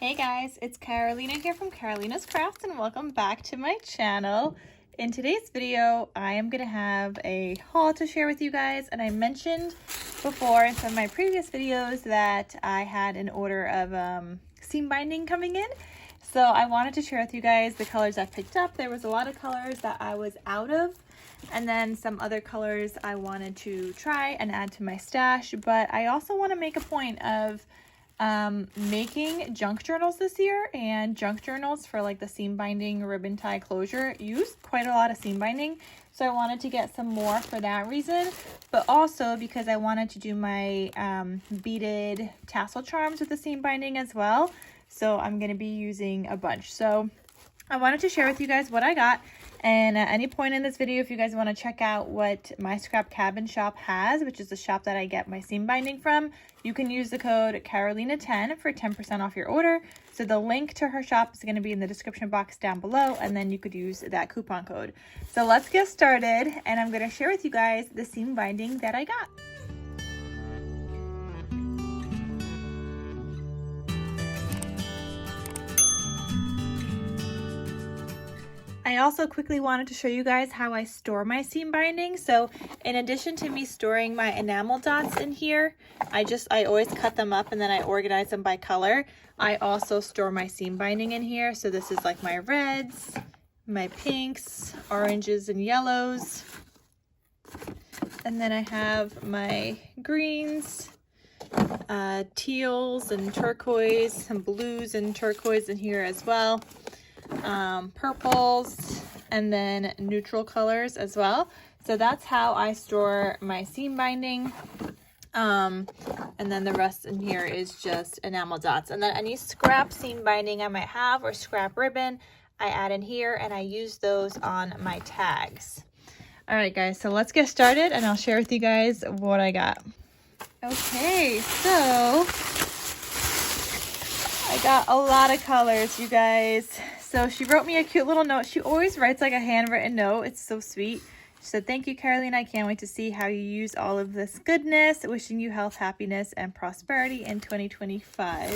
Hey guys, it's Carolina here from KarolinasKrafts and welcome back to my channel. In today's video, I am going to have a haul to share with you guys, and I mentioned before in some of my previous videos that I had an order of seam binding coming in. So I wanted to share with you guys the colors I picked up. There was a lot of colors that I was out of, and then some other colors I wanted to try and add to my stash, but I also want to make a point of making junk journals this year, and junk journals for like the seam binding ribbon tie closure used quite a lot of seam binding, so I wanted to get some more for that reason, but also because I wanted to do my beaded tassel charms with the seam binding as well. So I'm going to be using a bunch. So I wanted to share with you guys what I got. And at any point in this video, if you guys want to check out what my Scrap Cabin shop has, which is the shop that I get my seam binding from, you can use the code Carolina10 for 10% off your order. So the link to her shop is going to be in the description box down below, and then you could use that coupon code. So let's get started, and I'm going to share with you guys the seam binding that I got. I also quickly wanted to show you guys how I store my seam binding. So in addition to me storing my enamel dots in here, I always cut them up and then I organize them by color. I also store my seam binding in here. So this is like my reds, my pinks, oranges and yellows. And then I have my greens, teals and turquoise, some blues and turquoise in here as well. Purples, and then neutral colors as well. So that's how I store my seam binding. And then the rest in here is just enamel dots. And then any scrap seam binding I might have or scrap ribbon, I add in here and I use those on my tags. All right, guys, so let's get started and I'll share with you guys what I got. Okay, so I got a lot of colors, you guys. So she wrote me a cute little note. She always writes like a handwritten note. It's so sweet. She said, "Thank you, Carolina. I can't wait to see how you use all of this goodness. Wishing you health, happiness, and prosperity in 2025.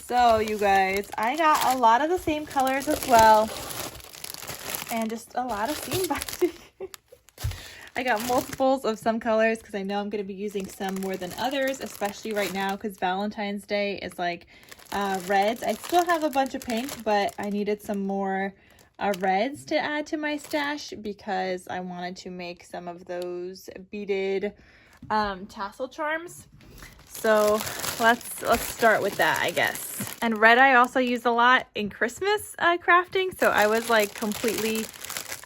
So you guys, I got a lot of the same colors as well. And just a lot of seam binding. I got multiples of some colors because I know I'm going to be using some more than others, especially right now because Valentine's Day is like reds. I still have a bunch of pink, but I needed some more reds to add to my stash because I wanted to make some of those beaded tassel charms. So let's start with that, I guess. And red I also use a lot in Christmas crafting, so I was like completely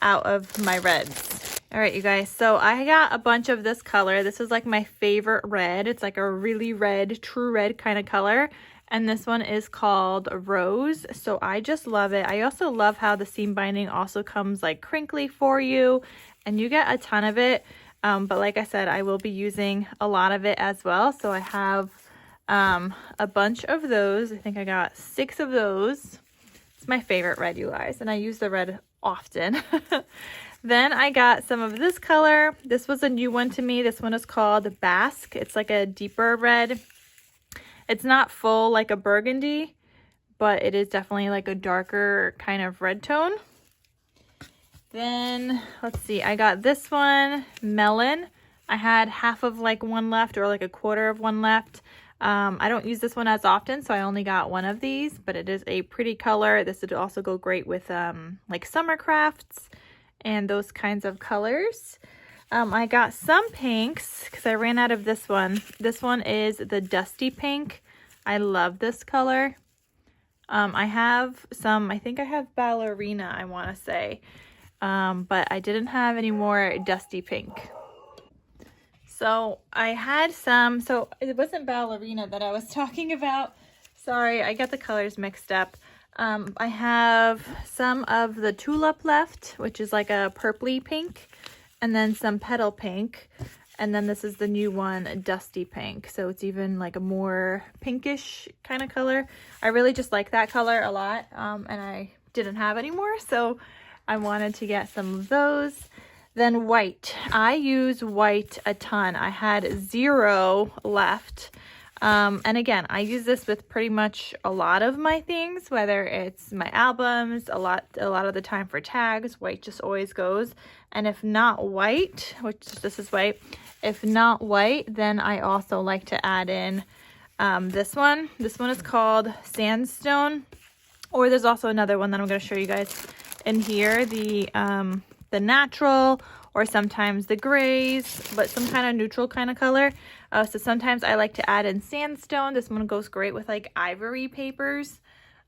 out of my reds. All right, you guys, so I got a bunch of this color. This is like my favorite red. It's like a really red, true red kind of color. And this one is called Rose. So I just love it. I also love how the seam binding also comes like crinkly for you. And you get a ton of it. But like I said, I will be using a lot of it as well. So I have a bunch of those. I think I got 6 of those. It's my favorite red, you guys. And I use the red often. Then I got some of this color. This was a new one to me. This one is called Basque. It's like a deeper red. It's not full like a burgundy, but it is definitely like a darker kind of red tone. Then let's see, I got this one, Melon. I had half of like one left or like a quarter of one left. I don't use this one as often, so I only got one of these, but it is a pretty color. This would also go great with like summer crafts and those kinds of colors. I got some pinks because I ran out of this one. This one is the Dusty Pink. I love this color. I have some, I think I have Ballerina, I want to say. But I didn't have any more Dusty Pink. So I had some, so it wasn't Ballerina that I was talking about. Sorry, I got the colors mixed up. I have some of the Tulip left, which is like a purpley pink, and then some Petal Pink, and then this is the new one, Dusty Pink, so it's even like a more pinkish kind of color. I really just like that color a lot, and I didn't have any more, so I wanted to get some of those. Then white. I use white a ton. I had 0 left. And again, I use this with pretty much a lot of my things, whether it's my albums, a lot of the time for tags. White just always goes. And if not white, which this is white, if not white, then I also like to add in this one. This one is called Sandstone, or there's also another one that I'm going to show you guys in here, the natural, or sometimes the grays, but some kind of neutral kind of color. So sometimes I like to add in Sandstone. This one goes great with like ivory papers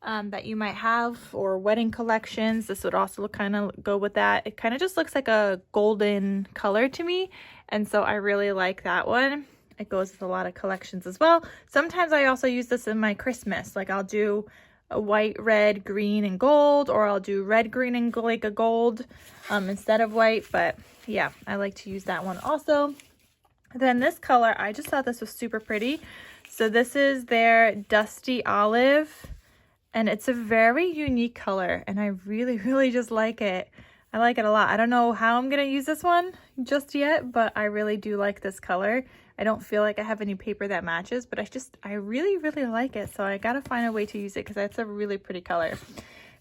that you might have, or wedding collections. This would also kind of go with that. It kind of just looks like a golden color to me, and so I really like that one. It goes with a lot of collections as well. Sometimes I also use this in my Christmas. Like I'll do a white, red, green, and gold, or I'll do red, green, and like a gold instead of white. But yeah, I like to use that one also. Then this color, I just thought this was super pretty. So this is their Dusty Olive, and it's a very unique color, and I really, really just like it. I like it a lot. I don't know how I'm going to use this one just yet, but I really do like this color. I don't feel like I have any paper that matches, but I really, really like it. So I got to find a way to use it because it's a really pretty color.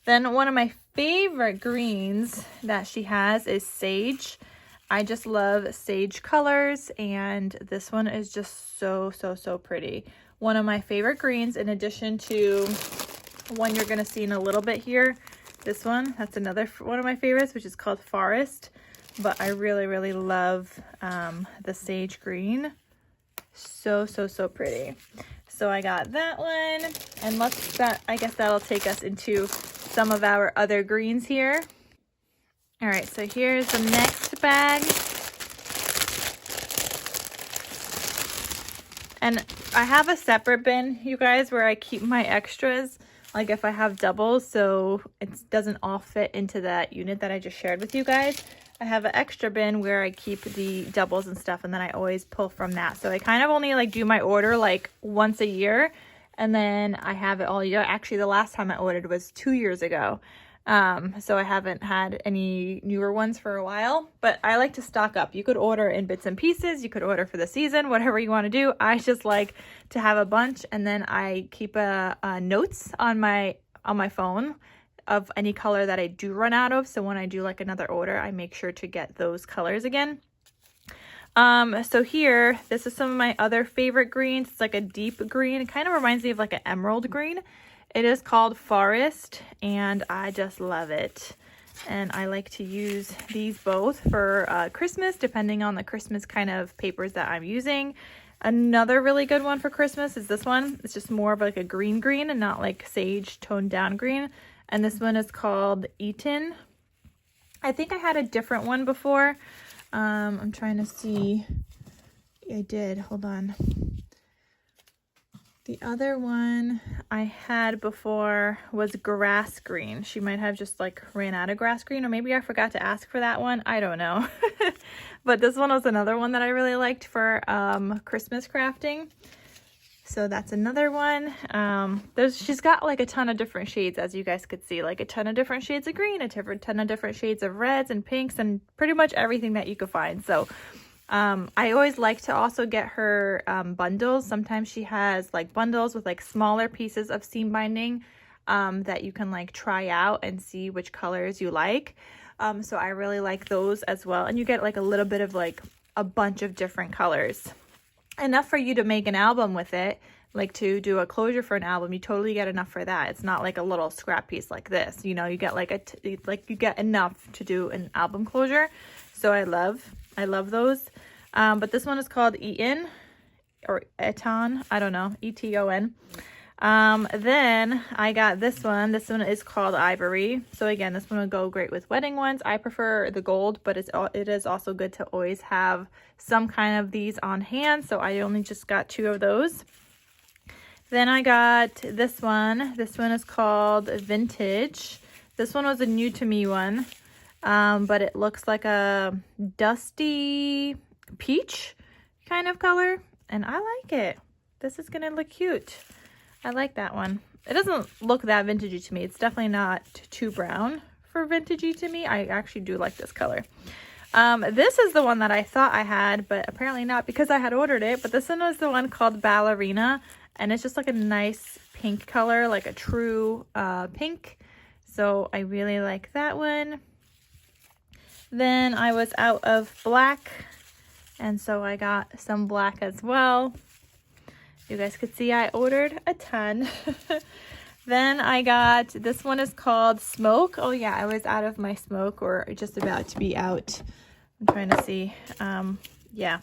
Then one of my favorite greens that she has is Sage. I just love sage colors, and this one is just so, so, so pretty. One of my favorite greens, in addition to one you're going to see in a little bit here. This one, that's another one of my favorites, which is called Forest. But I really, really love the sage green. So, so, so pretty. So I got that one, and I guess that'll take us into some of our other greens here. All right, so here's the next bag. And I have a separate bin, you guys, where I keep my extras, like if I have doubles, so it doesn't all fit into that unit that I just shared with you guys. I have an extra bin where I keep the doubles and stuff, and then I always pull from that. So I kind of only like do my order like once a year, and then I have it all year. Actually, the last time I ordered was 2 years ago. So I haven't had any newer ones for a while, but I like to stock up. You could order in bits and pieces. You could order for the season, whatever you want to do. I just like to have a bunch, and then I keep notes on my phone of any color that I do run out of. So when I do like another order, I make sure to get those colors again. So here, this is some of my other favorite greens. It's like a deep green. It kind of reminds me of like an emerald green. It is called Forest, and I just love it. And I like to use these both for Christmas, depending on the Christmas kind of papers that I'm using. Another really good one for Christmas is this one. It's just more of like a green and not like sage toned down green. And this one is called Eaton. I think I had a different one before. I'm trying to see. I did. Hold on. The other one I had before was grass green. She might have just like ran out of grass green, or maybe I forgot to ask for that one. I don't know. But this one was another one that I really liked for Christmas crafting. So that's another one. She's got like a ton of different shades, as you guys could see, like a ton of different shades of green, a ton of different shades of reds and pinks, and pretty much everything that you could find. So I always like to also get her bundles. Sometimes she has like bundles with like smaller pieces of seam binding that you can like try out and see which colors you like. So I really like those as well. And you get like a little bit of like a bunch of different colors. Enough for you to make an album with it, like to do a closure for an album. You totally get enough for that. It's not like a little scrap piece like this, you know. You get like you get enough to do an album closure. So I love those. But this one is called Eton, or Eton, I don't know, Eton. Then I got this one. This one is called Ivory. So again, this one would go great with wedding ones. I prefer the gold, but it is also good to always have some kind of these on hand. So I only just got 2 of those. Then I got this one. This one is called Vintage. This one was a new to me one, but it looks like a dusty peach kind of color, and I like it. This is gonna look cute. I like that one. It doesn't look that vintagey to me. It's definitely not too brown for vintagey to me. I actually do like this color. This is the one that I thought I had, but apparently not because I had ordered it. But this one was the one called Ballerina, and it's just like a nice pink color, like a true pink. So I really like that one. Then I was out of black, and so I got some black as well. You guys could see I ordered a ton. Then I got, this one is called Smoke. Oh yeah, I was out of my smoke, or just about to be out. I'm trying to see. Yeah,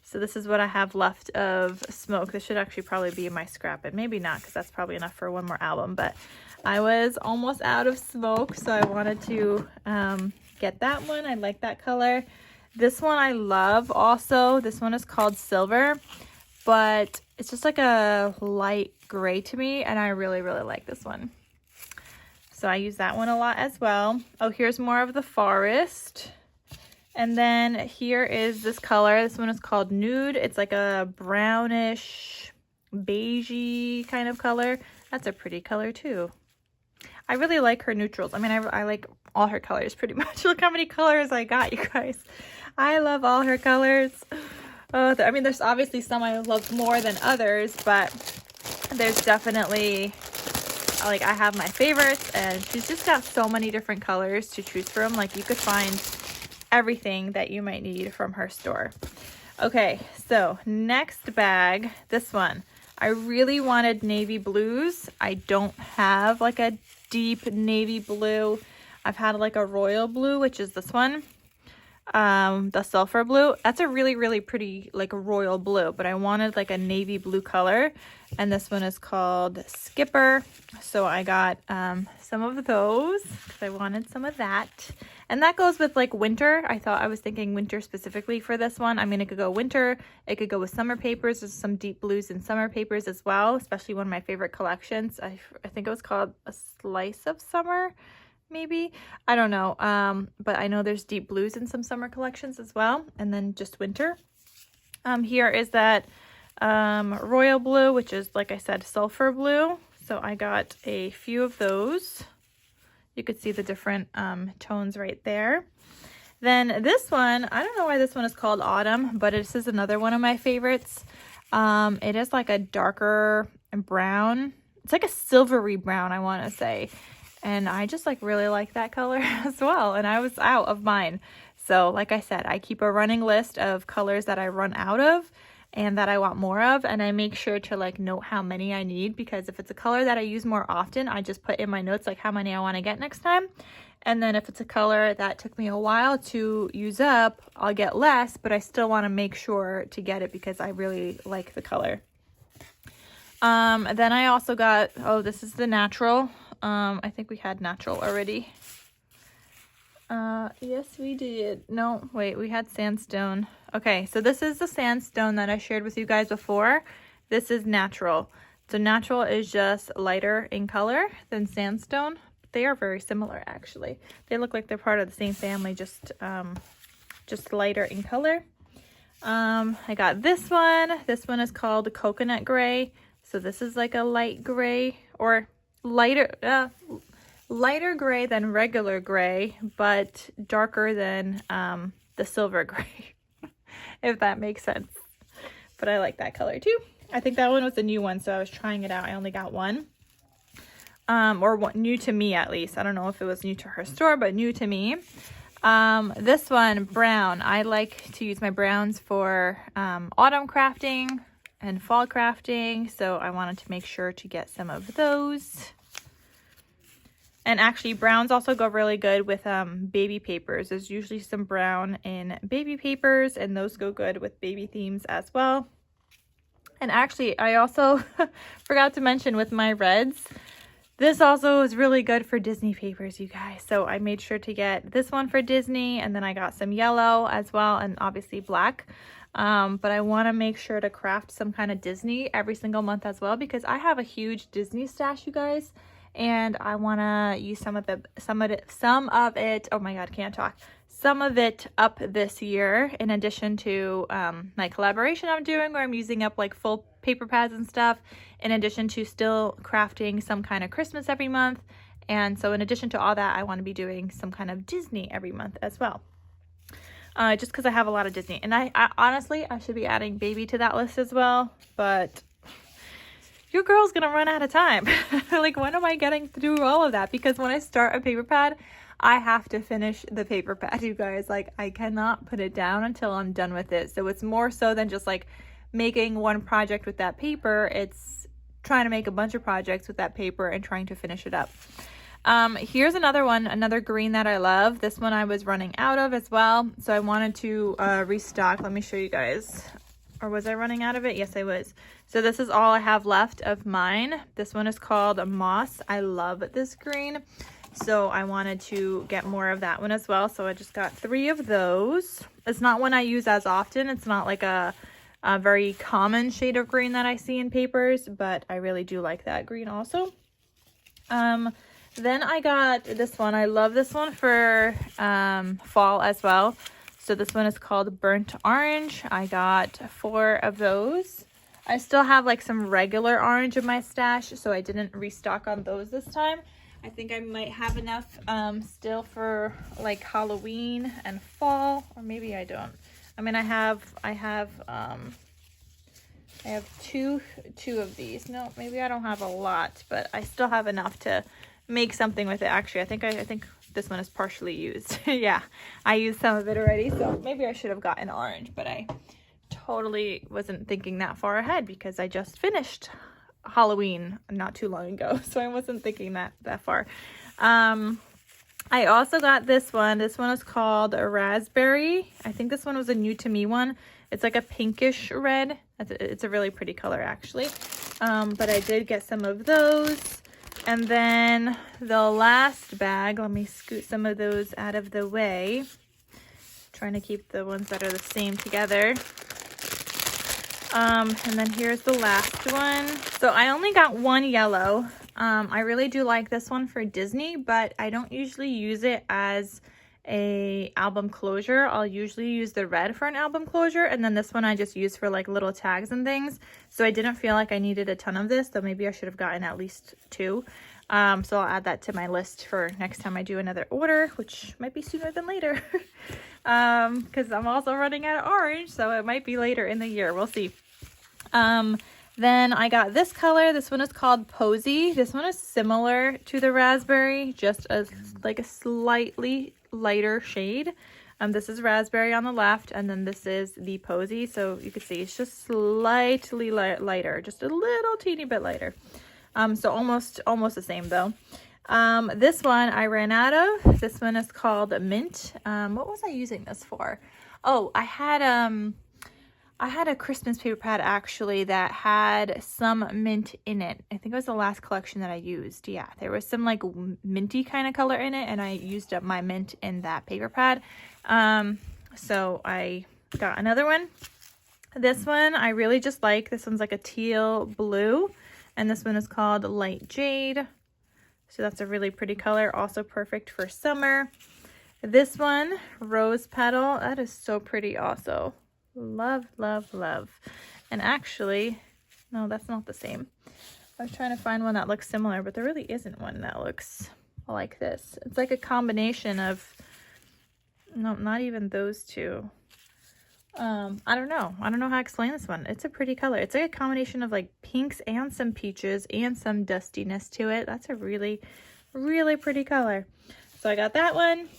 so this is what I have left of Smoke. This should actually probably be my scrap, and maybe not, because that's probably enough for one more album. But I was almost out of Smoke, so I wanted to get that one. I like that color. This one I love also. This one is called Silver, but it's just like a light gray to me, and I really, really like this one. So I use that one a lot as well. Oh, here's more of the forest. And then here is this color. This one is called Nude. It's like a brownish, beigey kind of color. That's a pretty color too. I really like her neutrals. I mean, I like all her colors pretty much. Look how many colors I got, you guys. I love all her colors. I mean, there's obviously some I love more than others, but there's definitely, like, I have my favorites, and she's just got so many different colors to choose from. Like, you could find everything that you might need from her store. Okay, so next bag, this one. I really wanted navy blues. I don't have like a deep navy blue. I've had like a royal blue, which is this one. The sulfur blue. That's a really, really pretty like royal blue, but I wanted like a navy blue color, and this one is called Skipper. So I got some of those because I wanted some of that. And that goes with like winter. I was thinking winter specifically for this one. I mean, it could go winter, it could go with summer papers. There's some deep blues in summer papers as well, especially one of my favorite collections. I think it was called A Slice of Summer, maybe. I don't know. But I know there's deep blues in some summer collections as well, and then just winter. Here is that royal blue, which is, like I said, sulfur blue. So I got a few of those. You could see the different tones right there. Then this one, I don't know why this one is called Autumn, but this is another one of my favorites. It is like a darker brown. It's like a silvery brown, I want to say. And I just like really like that color as well. And I was out of mine. So like I said, I keep a running list of colors that I run out of and that I want more of, and I make sure to like note how many I need, because if it's a color that I use more often, I just put in my notes like how many I want to get next time. And then if it's a color that took me a while to use up, I'll get less, but I still want to make sure to get it because I really like the color. Then I also got, oh, this is the natural. I think we had natural already. Yes, we did. No, wait, we had sandstone. Okay, so this is the sandstone that I shared with you guys before. This is natural. So natural is just lighter in color than sandstone. They are very similar, actually. They look like they're part of the same family, just lighter in color. I got this one. This one is called Coconut Gray. So this is like a light gray, or lighter gray than regular gray, but darker than the silver gray, if that makes sense. But I like that color too. I think that one was a new one, so I was trying it out. I only got one. Or one, new to me at least. I don't know if it was new to her store, but new to me. This one, brown. I like to use my browns for autumn crafting and fall crafting, so I wanted to make sure to get some of those. And actually, browns also go really good with baby papers. There's usually some brown in baby papers, and those go good with baby themes as well. And actually, I also forgot to mention with my reds, this also is really good for Disney papers, you guys. So I made sure to get this one for Disney, and then I got some yellow as well, and obviously black. But I want to make sure to craft some kind of Disney every single month as well, because I have a huge Disney stash, you guys. And I want to use some of it, oh my god, can't talk, some of it up this year, in addition to my collaboration I'm doing, where I'm using up like full paper pads and stuff, in addition to still crafting some kind of Christmas every month. And so in addition to all that, I want to be doing some kind of Disney every month as well. just because I have a lot of Disney. And I honestly, I should be adding Baby to that list as well, but your girl's gonna run out of time. Like, when am I getting through all of that? Because when I start a paper pad, I have to finish the paper pad, you guys. Like, I cannot put it down until I'm done with it. So it's more so than just like making one project with that paper. It's trying to make a bunch of projects with that paper and trying to finish it up. Here's another one, another green that I love. This one I was running out of as well, so I wanted to restock. Let me show you guys. Or was I running out of it? Yes, I was. So this is all I have left of mine. This one is called Moss. I love this green, so I wanted to get more of that one as well. So I just got 3 of those. It's not one I use as often. It's not like a very common shade of green that I see in papers, but I really do like that green also. Then I got this one. I love this one for fall as well. So this one is called Burnt Orange. I got 4 of those. I still have like some regular orange in my stash, so I didn't restock on those this time. I think I might have enough still for like Halloween and fall, or maybe I don't. I mean, I have two of these. No, maybe I don't have a lot, but I still have enough to make something with it. Actually, I think this one is partially used. Yeah, I used some of it already, so maybe I should have gotten orange, but I totally wasn't thinking that far ahead because I just finished Halloween not too long ago, so I wasn't thinking that far. I also got this one. This one is called a Raspberry. I think this one was a new to me one. It's like a pinkish red. It's a really pretty color actually. But I did get some of those. And then the last bag, let me scoot some of those out of the way. Trying to keep the ones that are the same together. And then here's the last one. So I only got 1 yellow. I really do like this one for Disney, but I don't usually use it as a album closure. I'll usually use the red for an album closure, and then this one I just use for like little tags and things. So I didn't feel like I needed a ton of this, so maybe I should have gotten at least 2. So I'll add that to my list for next time I do another order, which might be sooner than later. Because I'm also running out of orange, so it might be later in the year. We'll see. Then I got this color. This one is called Posy. This one is similar to the raspberry, just as like a slightly lighter shade. This is raspberry on the left, and then this is the Posy. So you can see it's just slightly lighter, just a little teeny bit lighter. So almost the same though. This one I ran out of. This one is called Mint. What was I using this for? Oh, I had a Christmas paper pad actually that had some mint in it. I think it was the last collection that I used. Yeah, there was some like minty kind of color in it, and I used up my mint in that paper pad. So I got another one. This one I really just like. This one's like a teal blue, and this one is called Light Jade. So that's a really pretty color, also perfect for summer. This one, Rose Petal, that is so pretty also. Love, love, love. And actually, no, that's not the same. I was trying to find one that looks similar, but there really isn't one that looks like this. It's like a combination of, no, not even those two. I don't know how to explain this one. It's a pretty color. It's like a combination of like pinks and some peaches and some dustiness to it. That's a really, really pretty color. So I got that one.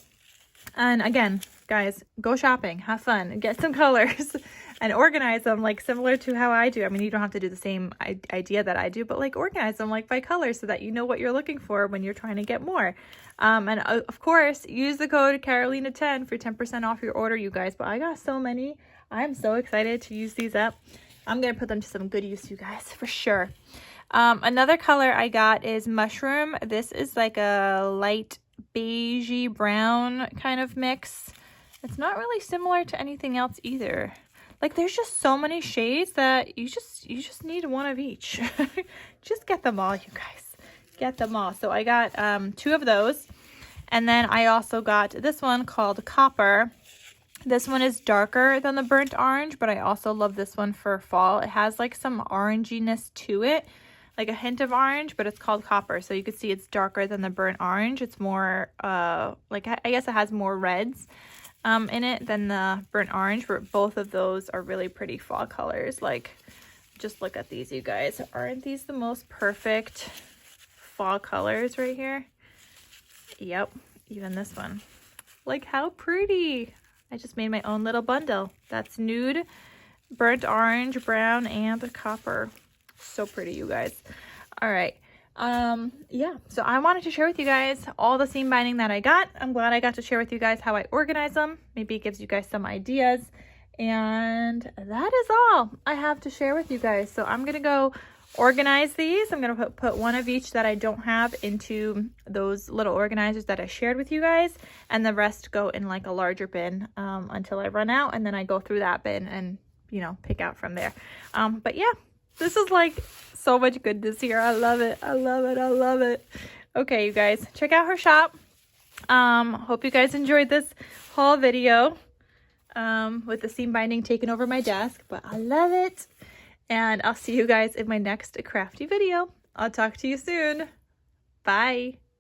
And again, guys, go shopping, have fun, get some colors and organize them like similar to how I do. I mean, you don't have to do the same idea that I do, but like organize them like by color so that you know what you're looking for when you're trying to get more. And of course, use the code Carolina10 for 10% off your order, you guys. But I got so many. I'm so excited to use these up. I'm going to put them to some good use, you guys, for sure. Another color I got is Mushroom. This is like a light beigey brown kind of mix. It's not really similar to anything else either. Like, there's just so many shades that you just need one of each. Just get them all, you guys. Get them all. So I got 2 of those. And then I also got this one called Copper. This one is darker than the burnt orange, but I also love this one for fall. It has like some oranginess to it, like a hint of orange, but it's called Copper. So you can see it's darker than the burnt orange. It's more like, I guess it has more reds. in it than the burnt orange, but both of those are really pretty fall colors. Like, just look at these, you guys. Aren't these the most perfect fall colors right here? Yep, even this one. Like, how pretty. I just made my own little bundle. That's nude, burnt orange, brown, and copper. So pretty, you guys. All right. Yeah, so I wanted to share with you guys all the seam binding that I got. I'm glad I got to share with you guys how I organize them. Maybe it gives you guys some ideas. And that is all I have to share with you guys. So I'm gonna go organize these. I'm gonna put one of each that I don't have into those little organizers that I shared with you guys, and the rest go in like a larger bin until I run out, and then I go through that bin and, you know, pick out from there. But yeah, this is like so much goodness here. I love it. I love it. I love it. Okay, you guys, check out her shop. Hope you guys enjoyed this haul video with the seam binding taking over my desk, but I love it. And I'll see you guys in my next crafty video. I'll talk to you soon. Bye.